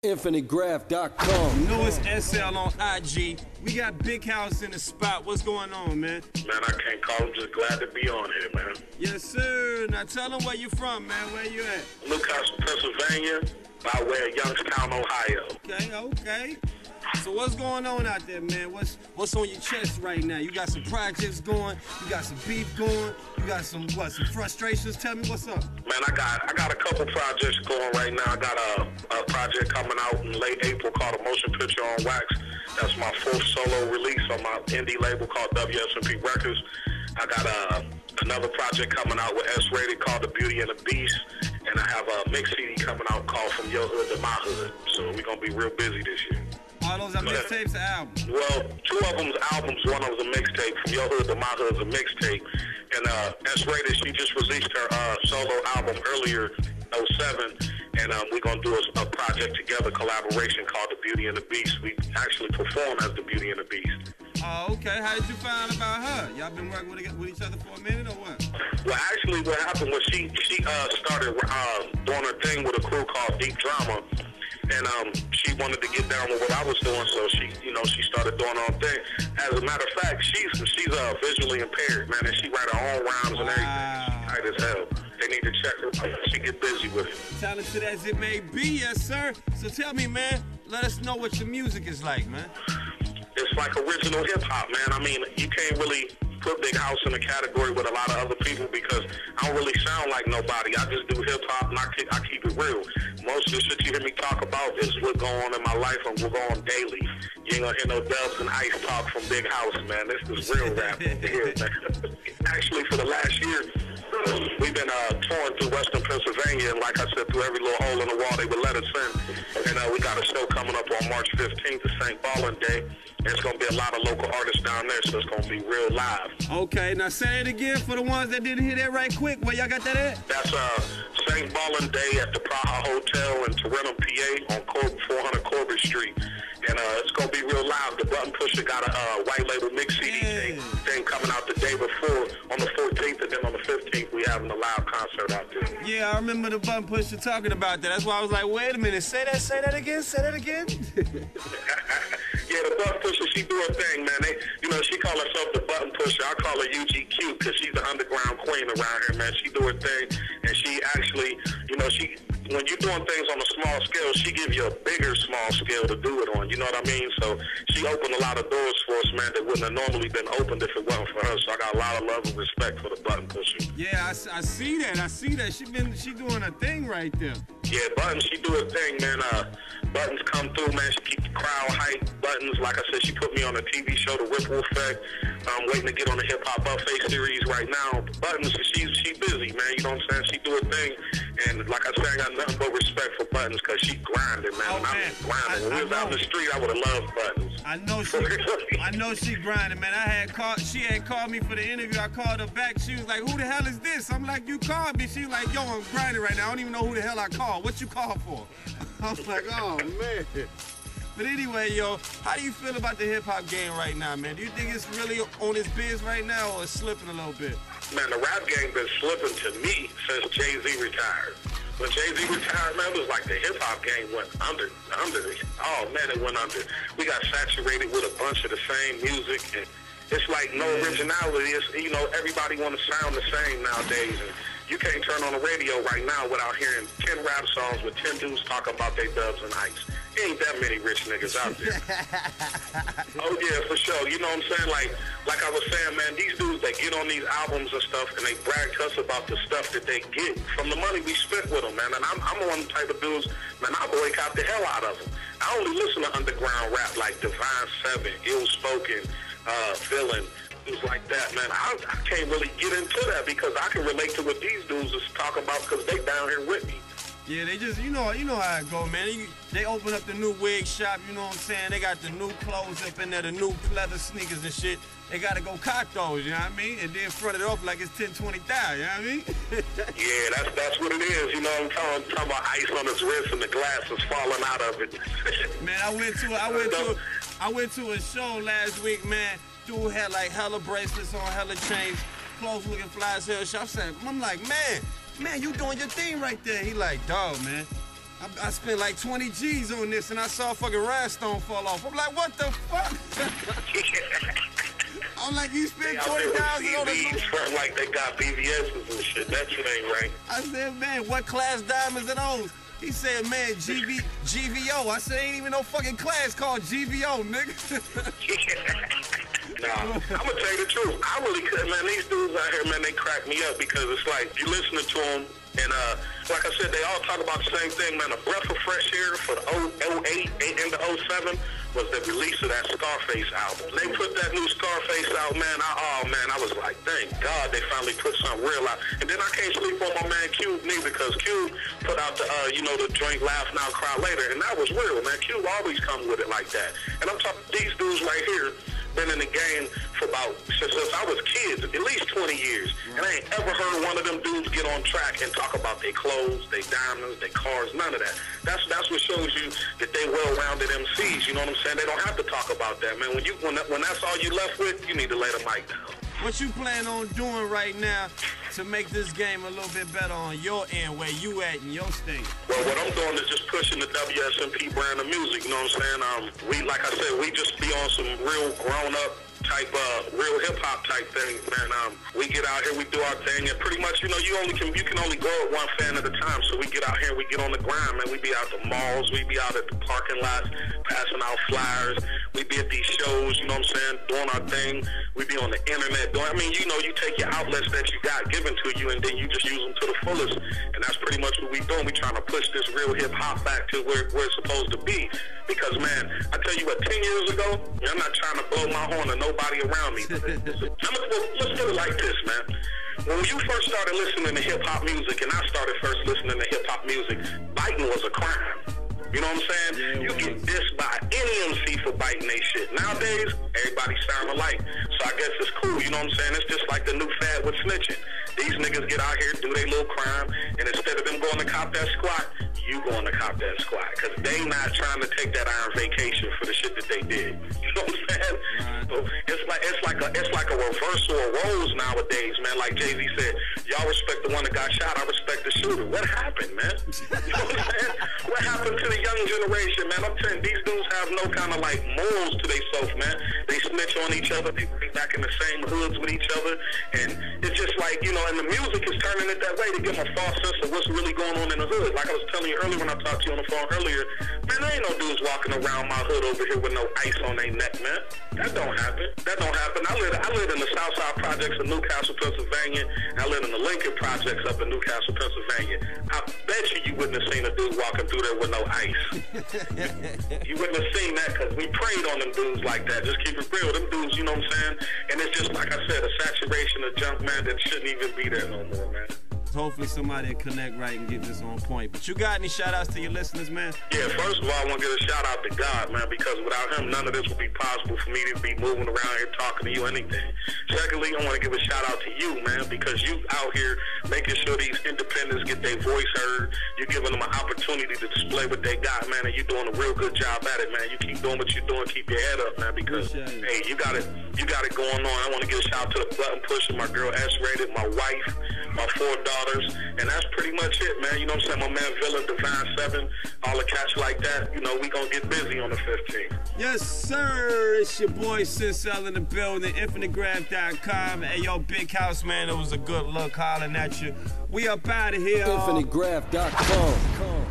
Infinitegraf.com. Newest SL on IG. We got Big House in the spot. What's going on, man? Man, I can't call. I'm just glad to be on here, man. Yes, sir. Now tell them where you from, man. Where you at? Newcastle, Pennsylvania, by way of Youngstown, Ohio. Okay. So what's going on out there, man? What's on your chest right now? You got some projects going. You got some beef going. You got some frustrations? Tell me what's up. Man, I got a couple projects going right now. I got a project coming out in late April called A Motion Picture on Wax. That's my fourth solo release on my indie label called WSMP Records. I got another project coming out with S-Rated called The Beauty and the Beast. And I have a mix CD coming out called From Your Hood to My Hood. So we're going to be real busy this year. All those are mixtapes or albums? Well, two of them's albums. One of them's a mixtape. From Your Hood to My Hood is a mixtape. And S-Rated, she just released her solo album earlier, 07. And we're going to do a project together, collaboration called The Beauty and the Beast. We actually perform as The Beauty and the Beast. Oh, okay. How did you find about her? Y'all been working with each other for a minute or what? Well, actually, what happened was she started doing her thing with a crew called Deep Drama. And she wanted to get down with what I was doing, so she started doing her own thing. As a matter of fact, she's visually impaired, man, and she write her own rhymes and everything. She's tight as hell. They need to check her. She get busy with it. Talented as it may be, yes, sir. So tell me, man, let us know what your music is like, man. It's like original hip-hop, man. I mean, you can't really put Big House in a category with a lot of other people because I don't really sound like nobody. I just do hip-hop and I keep it real. Most of the shit you hear me talk about is what's going on in my life and what's going on daily. You ain't gonna hear no Dubs and Ice talk from Big House, man. This is real rap here, man. Actually, for the last year, we've been touring through Western Pennsylvania, and like I said, through every little hole in the wall they would let us in. And we got a show coming up on March 15th, the St. Ballin' Day. And it's going to be a lot of local artists down there, so it's going to be real live. Okay, now say it again for the ones that didn't hear that right quick. Where y'all got that at? That's St. Ballin' Day at the Praha Hotel in Tarentum, PA on 400 Corbett Street. And it's going to be real live. The Button Pusher got a white label mix CD thing coming out the day before on the 14th, and then on the 15th we having a live concert out there. Yeah, I remember the Button Pusher talking about that. That's why I was like, wait a minute, say that again. Yeah, the Button Pusher, she do her thing, man. She call herself the Button Pusher. I call her UGQ because she's the underground queen around here, man. She do her thing, and she actually, when you're doing things on a small scale, she give you a bigger small scale to do it on. You know what I mean? So she opened a lot of doors for us, man, that wouldn't have normally been opened if it wasn't for her. So I got a lot of love and respect for the Button Pusher. Yeah, I see that. She doing her thing right there. Yeah, Buttons, she do her thing, man. Buttons come through, man. She keep the crowd hype. Buttons, like I said, she put me on a TV show, The Ripple Effect. I'm waiting to get on the Hip Hop Buffet series right now. Buttons, she busy, man. You know what I'm saying? She do her thing. And like I said, I got nothing but respect for Buttons because she grinding, man. Oh, man. Grinding. When we was out in the street, I would have loved Buttons. I know she grinding, man. She had called me for the interview. I called her back. She was like, who the hell is this? I'm like, you called me. She was like, yo, I'm grinding right now. I don't even know who the hell I called. What you called for? I was like, oh, man. But anyway, yo, how do you feel about the hip-hop game right now, man? Do you think it's really on its biz right now or it's slipping a little bit? Man, the rap game been slipping to me since Jay-Z retired. When Jay-Z retired, man, it was like the hip-hop game went under. Oh, man, it went under. We got saturated with a bunch of the same music, and it's like no originality. It's, everybody want to sound the same nowadays, and you can't turn on the radio right now without hearing 10 rap songs with 10 dudes talking about their Dubs and Ice. Ain't that many rich niggas out there. Oh, yeah, for sure. You know what I'm saying? Like I was saying, man, these dudes, they get on these albums and stuff, and they brag to us about the stuff that they get from the money we spent with them, man. And I'm one of the type of dudes, man, I boycott the hell out of them. I only listen to underground rap like Divine Seven, Ill Spoken, Villain, dudes like that, man. I can't really get into that because I can relate to what these dudes is talking about because they down here with me. Yeah, they just, you know how it go, man. They open up the new wig shop, you know what I'm saying? They got the new clothes up in there, the new leather sneakers and shit. They got to go cock those, you know what I mean? And then front it off like it's 10, 20,000, you know what I mean? Yeah, that's what it is. You know what I'm talking about? Ice on his wrist and the glass is falling out of it. Man, I went to a show last week, man. Dude had like hella bracelets on, hella chains, clothes looking fly as hell. I'm like, man, you doing your thing right there. He like, dog, man, I spent like 20 G's on this, and I saw a fucking rhinestone fall off. I'm like, what the fuck? I'm like, you spent $20,000 on this? Front like they got BBS's and shit. That shit ain't right. I said, man, what class diamonds are those? He said, man, GVO. I said, ain't even no fucking class called GVO, nigga. Nah, I'm gonna tell you the truth. I really couldn't, man. These dudes out here, man, they crack me up because it's like you listening to them, and like I said, they all talk about the same thing, man. A breath of fresh air for the 08 into 07 was the release of that Scarface album. They put that new Scarface out, man. I was like, thank God they finally put something real out. And then I can't sleep on my man Cube neither, because Cube put out the, the joint Laugh Now, Cry Later, and that was real, man. Cube always come with it like that. And I'm talking these dudes right here, been in the game for about, since I was kids, at least 20 years. And I ain't ever heard one of them dudes get on track and talk about their clothes, their diamonds, their cars, none of that. That's what shows you that they well-rounded MCs, you know what I'm saying? They don't have to talk about that, man. When that's all you left with, you need to lay the mic down. What you plan on doing right now to make this game a little bit better on your end, where you at in your state? Well, what I'm doing is just pushing the WSMP brand of music, you know what I'm saying? Like I said, we just be on some real grown-up type, real hip-hop type things, man. We get out here, we do our thing, and pretty much, you can only go at one fan at a time, so we get out here, we get on the grind, man. We be out the malls, we be out at the parking lots, passing out flyers, we be at these shows, you know what I'm saying, doing our thing. We be on the internet doing, you take your outlets that you got given to you, and then you just use them to the fullest, and that's pretty much what we doing. We trying to push this real hip-hop back to where it's supposed to be, because, man, I tell you what, 10 years ago, I'm not trying to blow my horn or nobody around me. Let's put it like this, man. When you first started listening to hip-hop music, and I started first listening to hip-hop music, biting was a crime. You know what I'm saying? Yeah, you get dissed by any MC for biting they shit. Nowadays, everybody sound alike. So I guess it's cool, you know what I'm saying? It's just like the new fad with snitching. These niggas get out here, do their little crime, and instead of them going to cop that squat, you going to cop that squat. Because they not trying to take that iron vacation for the shit that they did. You know what I'm saying? So it's like a reversal of roles nowadays, man. Like Jay-Z said, y'all respect the one that got shot, I respect the shooter. What happened, man? You know what I'm saying? What happened to the young generation, man? I'm telling you, these dudes have no kind of like morals to themselves, man. They snitch on each other, they bring back in the same hoods with each other, and it's just like, and the music is turning it that way to give them a false sense of what's really going on in the hood. Like I was telling you earlier when I talked to you on the phone earlier, man, there ain't no dudes walking around my hood over here with no ice on their neck, man. That don't happen. That don't happen. I live in the Southside Projects of Newcastle, Pennsylvania, and I live in the Lincoln Projects up in Newcastle, Pennsylvania. I bet you wouldn't have seen a dude walking through there with no ice. You wouldn't have seen that, because we preyed on them dudes like that. Just keep it real. Them dudes, you know what I'm saying? And it's just, like I said, a saturation of junk, man, that shouldn't even be there no more, man. Hopefully somebody will connect right and get this on point. But you got any shout-outs to your listeners, man? Yeah, first of all, I want to give a shout-out to God, man, because without him, none of this would be possible for me to be moving around here talking to you, anything. Secondly, I want to give a shout-out to you, man, because you out here making sure these independents get their voice heard. You're giving them an opportunity to display what they got, man, and you're doing a real good job at it, man. You keep doing what you're doing. Keep your head up, man, because, hey, you got it going on. I want to give a shout-out to the Button Pusher, my girl S-Rated, my wife, my 4 daughters, and that's pretty much it, man. You know what I'm saying? My man Villa, Divine 7, all the cats like that. We gonna get busy on the 15th. Yes, sir. It's your boy Sincel in the building, Infinitegraf.com. Hey, yo, Big House, man, it was a good look hollering at you. We up out of here. Infinitegraf.com.